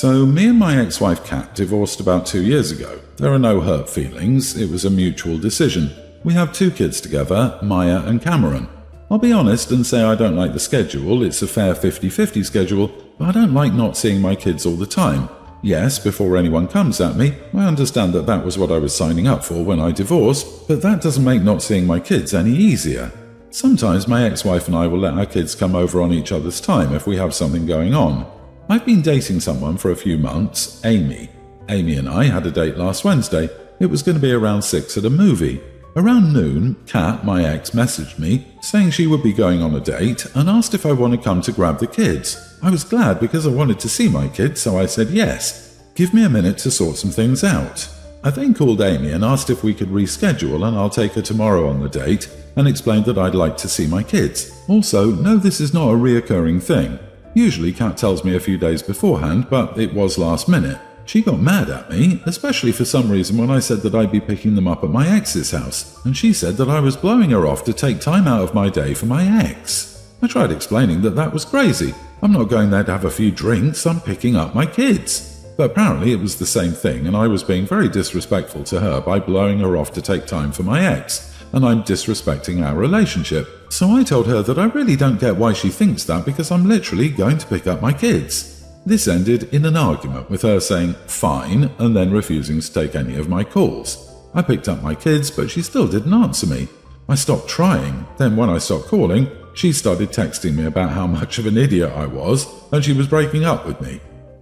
So me and my ex-wife Kat divorced about 2 years ago. There are no hurt feelings, it was a mutual decision. We have 2 kids together, Maya and Cameron. I'll be honest and say I don't like the schedule, it's a fair 50-50 schedule, but I don't like not seeing my kids all the time. Yes, before anyone comes at me, I understand that that was what I was signing up for when I divorced, but that doesn't make not seeing my kids any easier. Sometimes my ex-wife and I will let our kids come over on each other's time if we have something going on. I've been dating someone for a few months, Amy. Amy and I had a date last Wednesday. It was going to be around 6 at a movie. Around noon, Kat, my ex, messaged me saying she would be going on a date and asked if I want to come to grab the kids. I was glad because I wanted to see my kids, so I said yes. Give me a minute to sort some things out. I then called Amy and asked if we could reschedule and I'll take her tomorrow on the date and explained that I'd like to see my kids. Also, no, this is not a reoccurring thing. Usually Kat tells me a few days beforehand, but it was last minute. She got mad at me, especially for some reason when I said that I'd be picking them up at my ex's house, and she said that I was blowing her off to take time out of my day for my ex. I tried explaining that that was crazy. I'm not going there to have a few drinks, I'm picking up my kids. But apparently it was the same thing, and I was being very disrespectful to her by blowing her off to take time for my ex, and I'm disrespecting our relationship. So I told her that I really don't get why she thinks that because I'm literally going to pick up my kids. This ended in an argument with her saying fine and then refusing to take any of my calls. I picked up my kids, but she still didn't answer me. I stopped trying. Then when I stopped calling, she started texting me about how much of an idiot I was and she was breaking up with me.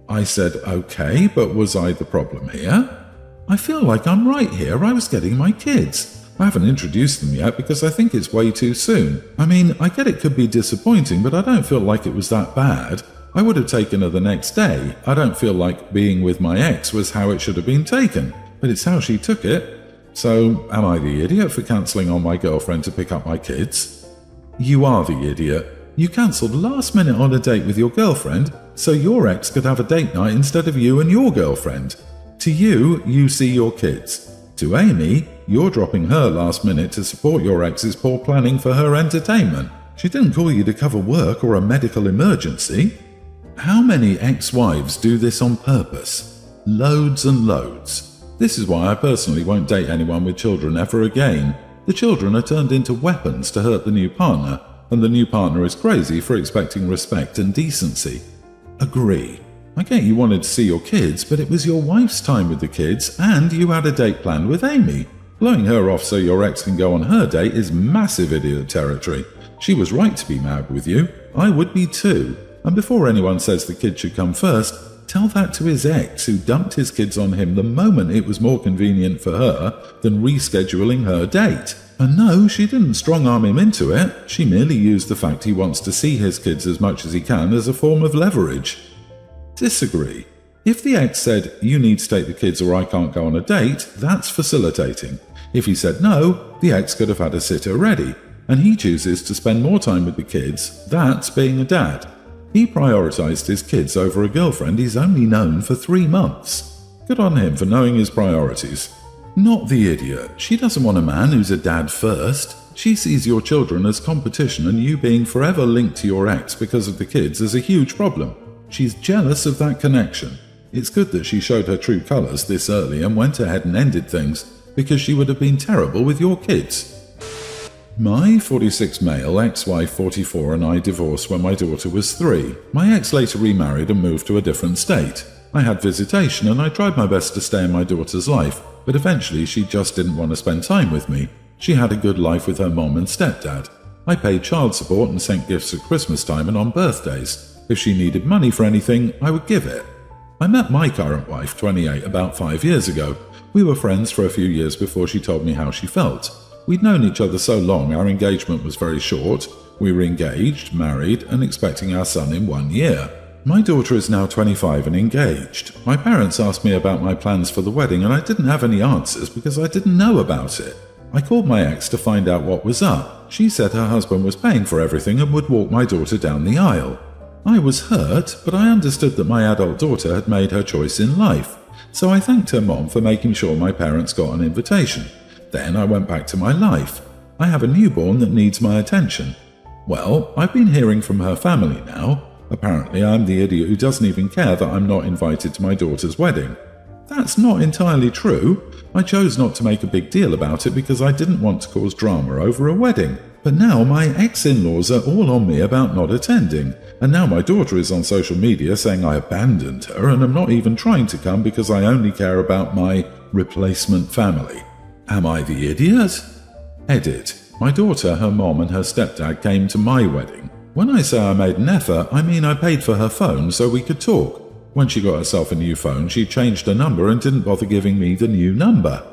I said okay, but was I the problem here? I feel like I'm right here. I was getting my kids. I haven't introduced them yet because I think it's way too soon. I mean, I get it could be disappointing, but I don't feel like it was that bad. I would have taken her the next day. I don't feel like being with my ex was how it should have been taken, but it's how she took it. So, am I the idiot for cancelling on my girlfriend to pick up my kids? You are the idiot. You cancelled last minute on a date with your girlfriend, so your ex could have a date night instead of you and your girlfriend. To you, you see your kids. To Amy, you're dropping her last minute to support your ex's poor planning for her entertainment. She didn't call you to cover work or a medical emergency. How many ex-wives do this on purpose? Loads and loads. This is why I personally won't date anyone with children ever again. The children are turned into weapons to hurt the new partner, and the new partner is crazy for expecting respect and decency. Agree. I get you wanted to see your kids, but it was your wife's time with the kids, and you had a date planned with Amy. Blowing her off so your ex can go on her date is massive idiot territory. She was right to be mad with you. I would be too. And before anyone says the kid should come first, tell that to his ex who dumped his kids on him the moment it was more convenient for her than rescheduling her date. And no, she didn't strong-arm him into it. She merely used the fact he wants to see his kids as much as he can as a form of leverage. Disagree. If the ex said, you need to take the kids or I can't go on a date, that's facilitating. If he said no, the ex could have had a sitter ready, and he chooses to spend more time with the kids, that's being a dad. He prioritized his kids over a girlfriend he's only known for 3 months. Good on him for knowing his priorities. Not the idiot. She doesn't want a man who's a dad first. She sees your children as competition and you being forever linked to your ex because of the kids as a huge problem. She's jealous of that connection. It's good that she showed her true colors this early and went ahead and ended things, because she would have been terrible with your kids. My 46 male, ex-wife 44 and I divorced when my daughter was 3. My ex later remarried and moved to a different state. I had visitation and I tried my best to stay in my daughter's life, but eventually she just didn't want to spend time with me. She had a good life with her mom and stepdad. I paid child support and sent gifts at Christmas time and on birthdays. If she needed money for anything, I would give it. I met my current wife, 28, about 5 years ago. We were friends for a few years before she told me how she felt. We'd known each other so long our engagement was very short. We were engaged, married, and expecting our son in 1 year. My daughter is now 25 and engaged. My parents asked me about my plans for the wedding and I didn't have any answers because I didn't know about it. I called my ex to find out what was up. She said her husband was paying for everything and would walk my daughter down the aisle. I was hurt, but I understood that my adult daughter had made her choice in life. So I thanked her mom for making sure my parents got an invitation. Then I went back to my life. I have a newborn that needs my attention. Well, I've been hearing from her family now. Apparently I'm the idiot who doesn't even care that I'm not invited to my daughter's wedding. That's not entirely true. I chose not to make a big deal about it because I didn't want to cause drama over a wedding. But now my ex-in-laws are all on me about not attending, and now my daughter is on social media saying I abandoned her and I'm not even trying to come because I only care about my replacement family. Am I the idiot? Edit. My daughter, her mom and her stepdad came to my wedding. When I say I made an effort, I mean I paid for her phone so we could talk. When she got herself a new phone, she changed her number and didn't bother giving me the new number.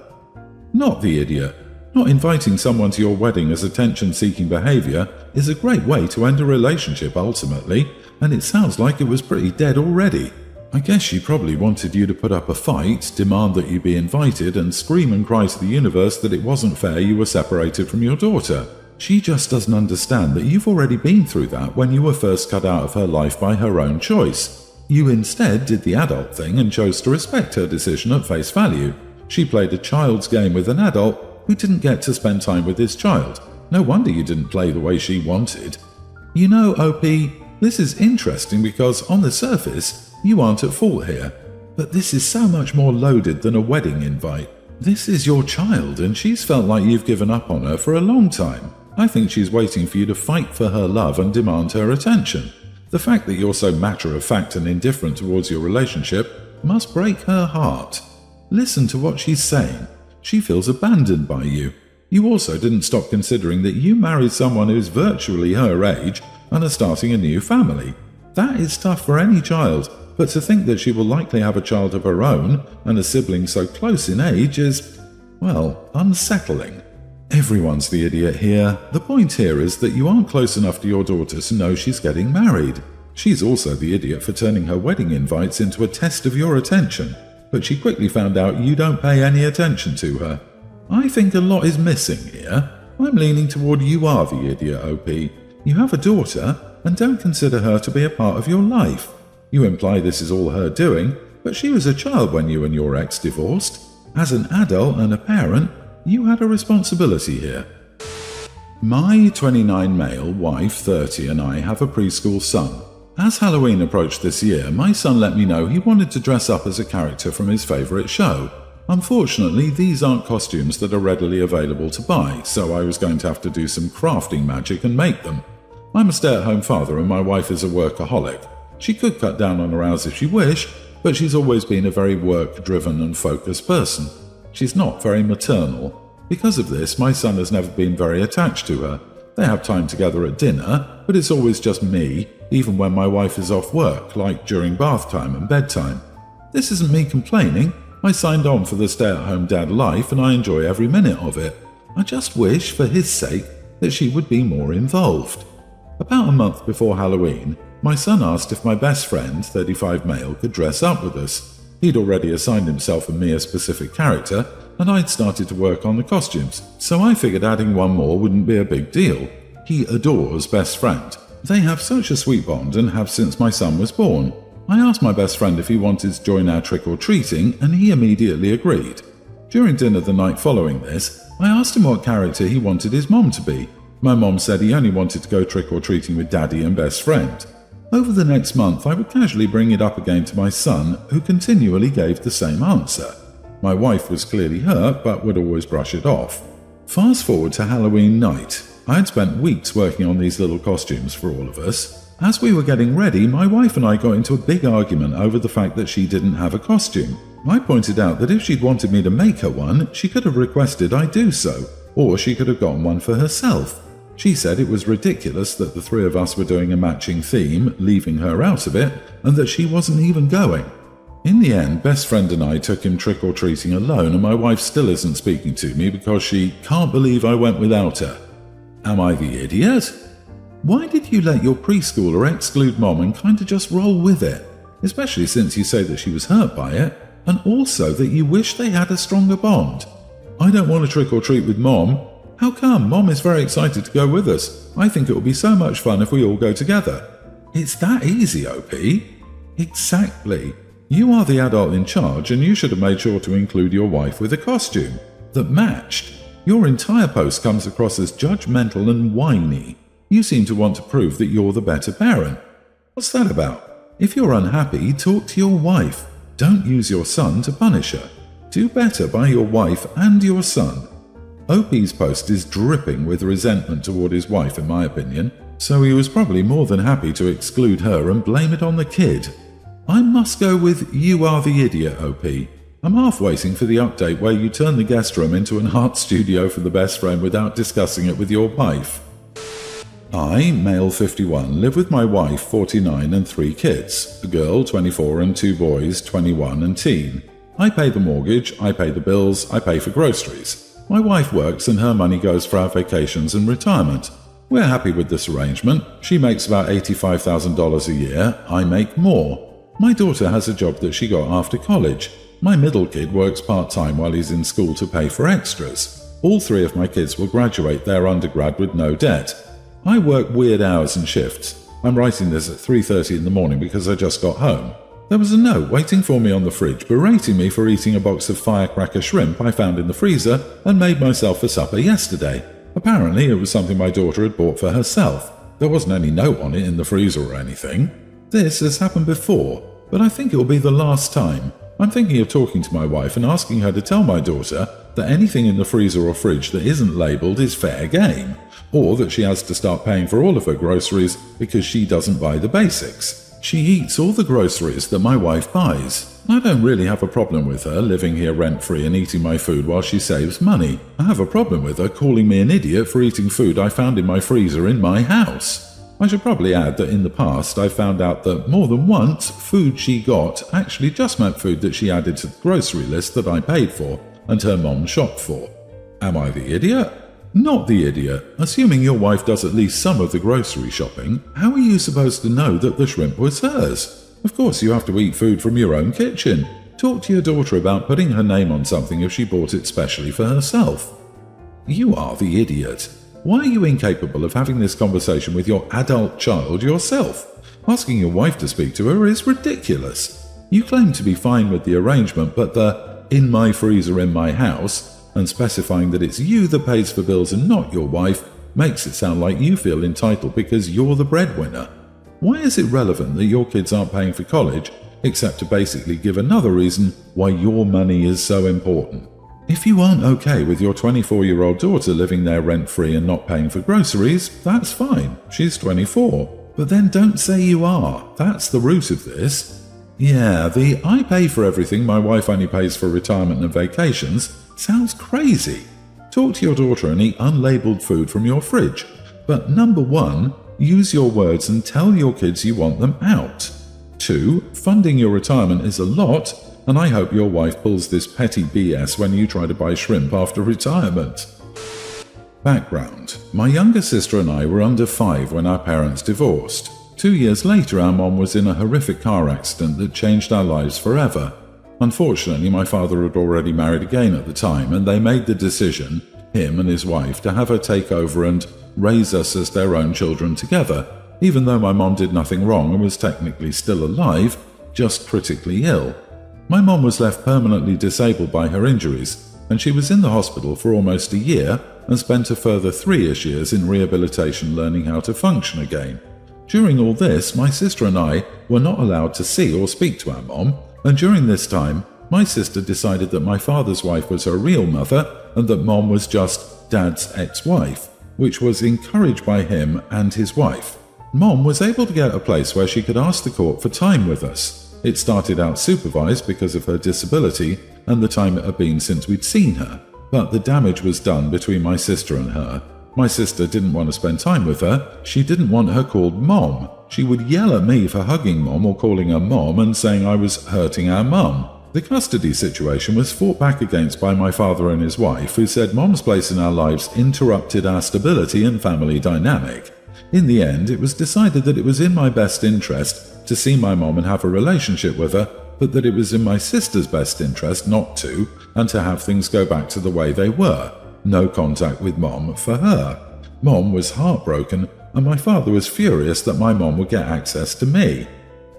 Not the idiot. Not inviting someone to your wedding as attention-seeking behavior is a great way to end a relationship ultimately, and it sounds like it was pretty dead already. I guess she probably wanted you to put up a fight, demand that you be invited, and scream and cry to the universe that it wasn't fair you were separated from your daughter. She just doesn't understand that you've already been through that when you were first cut out of her life by her own choice. You instead did the adult thing and chose to respect her decision at face value. She played a child's game with an adult who didn't get to spend time with his child. No wonder you didn't play the way she wanted. You know, OP, this is interesting because on the surface, you aren't at fault here. But this is so much more loaded than a wedding invite. This is your child and she's felt like you've given up on her for a long time. I think she's waiting for you to fight for her love and demand her attention. The fact that you're so matter-of-fact and indifferent towards your relationship must break her heart. Listen to what she's saying. She feels abandoned by you. You also didn't stop considering that you married someone who's virtually her age and are starting a new family. That is tough for any child, but to think that she will likely have a child of her own and a sibling so close in age is, well, unsettling. Everyone's the idiot here. The point here is that you aren't close enough to your daughter to know she's getting married. She's also the idiot for turning her wedding invites into a test of your attention, but she quickly found out you don't pay any attention to her. I think a lot is missing here. I'm leaning toward you are the idiot, OP. You have a daughter and don't consider her to be a part of your life. You imply this is all her doing, but she was a child when you and your ex divorced. As an adult and a parent, you had a responsibility here. My 29 male, wife 30 and I have a preschool son. As Halloween approached this year, my son let me know he wanted to dress up as a character from his favourite show. Unfortunately, these aren't costumes that are readily available to buy, so I was going to have to do some crafting magic and make them. I'm a stay-at-home father and my wife is a workaholic. She could cut down on her hours if she wished, but she's always been a very work-driven and focused person. She's not very maternal. Because of this, my son has never been very attached to her. They have time together at dinner, but it's always just me, even when my wife is off work, like during bath time and bedtime. This isn't me complaining. I signed on for the stay-at-home dad life and I enjoy every minute of it. I just wish, for his sake, that she would be more involved. About a month before Halloween, my son asked if my best friend, 35 male, could dress up with us. He'd already assigned himself and me a specific character, and I'd started to work on the costumes, so I figured adding one more wouldn't be a big deal. He adores best friend. They have such a sweet bond and have since my son was born. I asked my best friend if he wanted to join our trick-or-treating, and he immediately agreed. During dinner the night following this, I asked him what character he wanted his mom to be. My mom said he only wanted to go trick-or-treating with daddy and best friend. Over the next month, I would casually bring it up again to my son, who continually gave the same answer. My wife was clearly hurt, but would always brush it off. Fast forward to Halloween night. I had spent weeks working on these little costumes for all of us. As we were getting ready, my wife and I got into a big argument over the fact that she didn't have a costume. I pointed out that if she'd wanted me to make her one, she could have requested I do so, or she could have gotten one for herself. She said it was ridiculous that the three of us were doing a matching theme, leaving her out of it, and that she wasn't even going. In the end, best friend and I took him trick-or-treating alone, and my wife still isn't speaking to me because she can't believe I went without her. Am I the idiot? Why did you let your preschooler exclude mom and kinda just roll with it? Especially since you say that she was hurt by it, and also that you wish they had a stronger bond. I don't want to trick-or-treat with mom. How come? Mom is very excited to go with us. I think it will be so much fun if we all go together. It's that easy, OP. Exactly. You are the adult in charge and you should have made sure to include your wife with a costume that matched. Your entire post comes across as judgmental and whiny. You seem to want to prove that you're the better parent. What's that about? If you're unhappy, talk to your wife. Don't use your son to punish her. Do better by your wife and your son. OP's post is dripping with resentment toward his wife, in my opinion, so he was probably more than happy to exclude her and blame it on the kid. I must go with "You are the idiot," OP. I'm half waiting for the update where you turn the guest room into an art studio for the best friend without discussing it with your wife. I, male 51, live with my wife 49 and 3 kids, a girl 24 and 2 boys 21 and teen. I pay the mortgage, I pay the bills, I pay for groceries. My wife works and her money goes for our vacations and retirement. We're happy with this arrangement. She makes about $85,000 a year, I make more. My daughter has a job that she got after college. My middle kid works part-time while he's in school to pay for extras. All 3 of my kids will graduate their undergrad with no debt. I work weird hours and shifts. I'm writing this at 3:30 in the morning because I just got home. There was a note waiting for me on the fridge berating me for eating a box of firecracker shrimp I found in the freezer and made myself for supper yesterday. Apparently it was something my daughter had bought for herself. There wasn't any note on it in the freezer or anything. This has happened before, but I think it will be the last time. I'm thinking of talking to my wife and asking her to tell my daughter that anything in the freezer or fridge that isn't labelled is fair game, or that she has to start paying for all of her groceries because she doesn't buy the basics. She eats all the groceries that my wife buys. I don't really have a problem with her living here rent-free and eating my food while she saves money. I have a problem with her calling me an idiot for eating food I found in my freezer in my house. I should probably add that in the past I found out that more than once food she got actually just meant food that she added to the grocery list that I paid for and her mom shopped for. Am I the idiot? Not the idiot. Assuming your wife does at least some of the grocery shopping, how are you supposed to know that the shrimp was hers? Of course you have to eat food from your own kitchen. Talk to your daughter about putting her name on something if she bought it specially for herself. You are the idiot. Why are you incapable of having this conversation with your adult child yourself? Asking your wife to speak to her is ridiculous. You claim to be fine with the arrangement, but the "in my freezer in my house" and specifying that it's you that pays for bills and not your wife makes it sound like you feel entitled because you're the breadwinner. Why is it relevant that your kids aren't paying for college, except to basically give another reason why your money is so important? If you aren't okay with your 24-year-old daughter living there rent-free and not paying for groceries, that's fine. She's 24. But then don't say you are. That's the root of this. Yeah, the "I pay for everything, my wife only pays for retirement and vacations" sounds crazy. Talk to your daughter and eat unlabeled food from your fridge. But number 1, use your words and tell your kids you want them out. 2, funding your retirement is a lot, and I hope your wife pulls this petty BS when you try to buy shrimp after retirement. Background. My younger sister and I were under 5 when our parents divorced. 2 years later, our mom was in a horrific car accident that changed our lives forever. Unfortunately, my father had already married again at the time, and they made the decision, him and his wife, to have her take over and raise us as their own children together, even though my mom did nothing wrong and was technically still alive, just critically ill. My mom was left permanently disabled by her injuries, and she was in the hospital for almost a year and spent a further 3-ish years in rehabilitation learning how to function again. During all this, my sister and I were not allowed to see or speak to our mom, and during this time, my sister decided that my father's wife was her real mother and that mom was just dad's ex-wife, which was encouraged by him and his wife. Mom was able to get a place where she could ask the court for time with us. It started out supervised because of her disability and the time it had been since we'd seen her, but the damage was done between my sister and her. My sister didn't want to spend time with her. She didn't want her called Mom. She would yell at me for hugging Mom or calling her Mom and saying I was hurting our mum. The custody situation was fought back against by my father and his wife, who said Mom's place in our lives interrupted our stability and family dynamic. In the end, it was decided that it was in my best interest to see my mom and have a relationship with her, but that it was in my sister's best interest not to, and to have things go back to the way they were. No contact with Mom for her. Mom was heartbroken, and my father was furious that my mom would get access to me.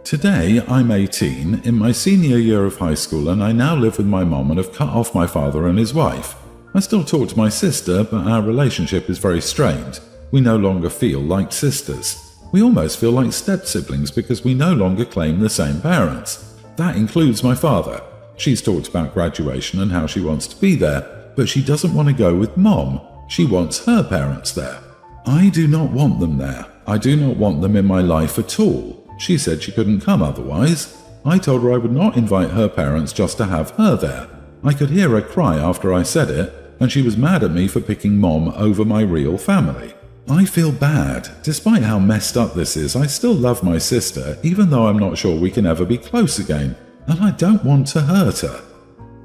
Today, I'm 18, in my senior year of high school, and I now live with my mom and have cut off my father and his wife. I still talk to my sister, but our relationship is very strained. We no longer feel like sisters. We almost feel like step-siblings because we no longer claim the same parents. That includes my father. She's talked about graduation and how she wants to be there, but she doesn't want to go with Mom. She wants her parents there. I do not want them there. I do not want them in my life at all. She said she couldn't come otherwise. I told her I would not invite her parents just to have her there. I could hear her cry after I said it, and she was mad at me for picking Mom over my real family. I feel bad. Despite how messed up this is, I still love my sister, even though I'm not sure we can ever be close again, and I don't want to hurt her.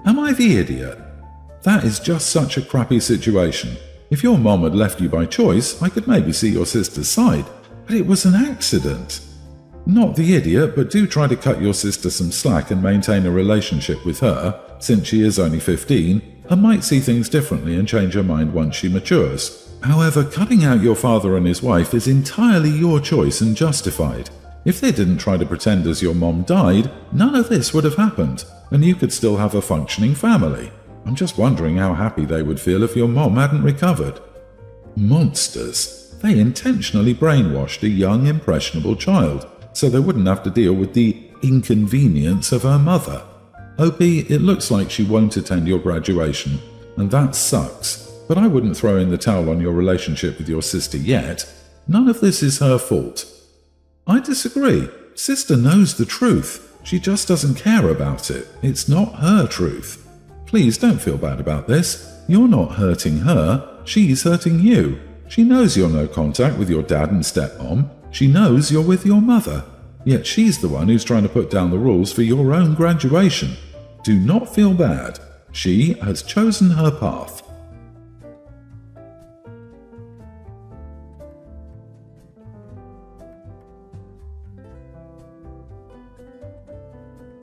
Am I the idiot? That is just such a crappy situation. If your mom had left you by choice, I could maybe see your sister's side, but it was an accident. Not the idiot, but do try to cut your sister some slack and maintain a relationship with her, since she is only 15, and might see things differently and change her mind once she matures. However, cutting out your father and his wife is entirely your choice and justified. If they didn't try to pretend as your mom died, none of this would have happened, and you could still have a functioning family. I'm just wondering how happy they would feel if your mom hadn't recovered. Monsters. They intentionally brainwashed a young, impressionable child, so they wouldn't have to deal with the inconvenience of her mother. OP, it looks like she won't attend your graduation, and that sucks. But I wouldn't throw in the towel on your relationship with your sister yet. None of this is her fault. I disagree. Sister knows the truth. She just doesn't care about it. It's not her truth. Please don't feel bad about this. You're not hurting her. She's hurting you. She knows you're no contact with your dad and stepmom. She knows you're with your mother. Yet she's the one who's trying to put down the rules for your own graduation. Do not feel bad. She has chosen her path.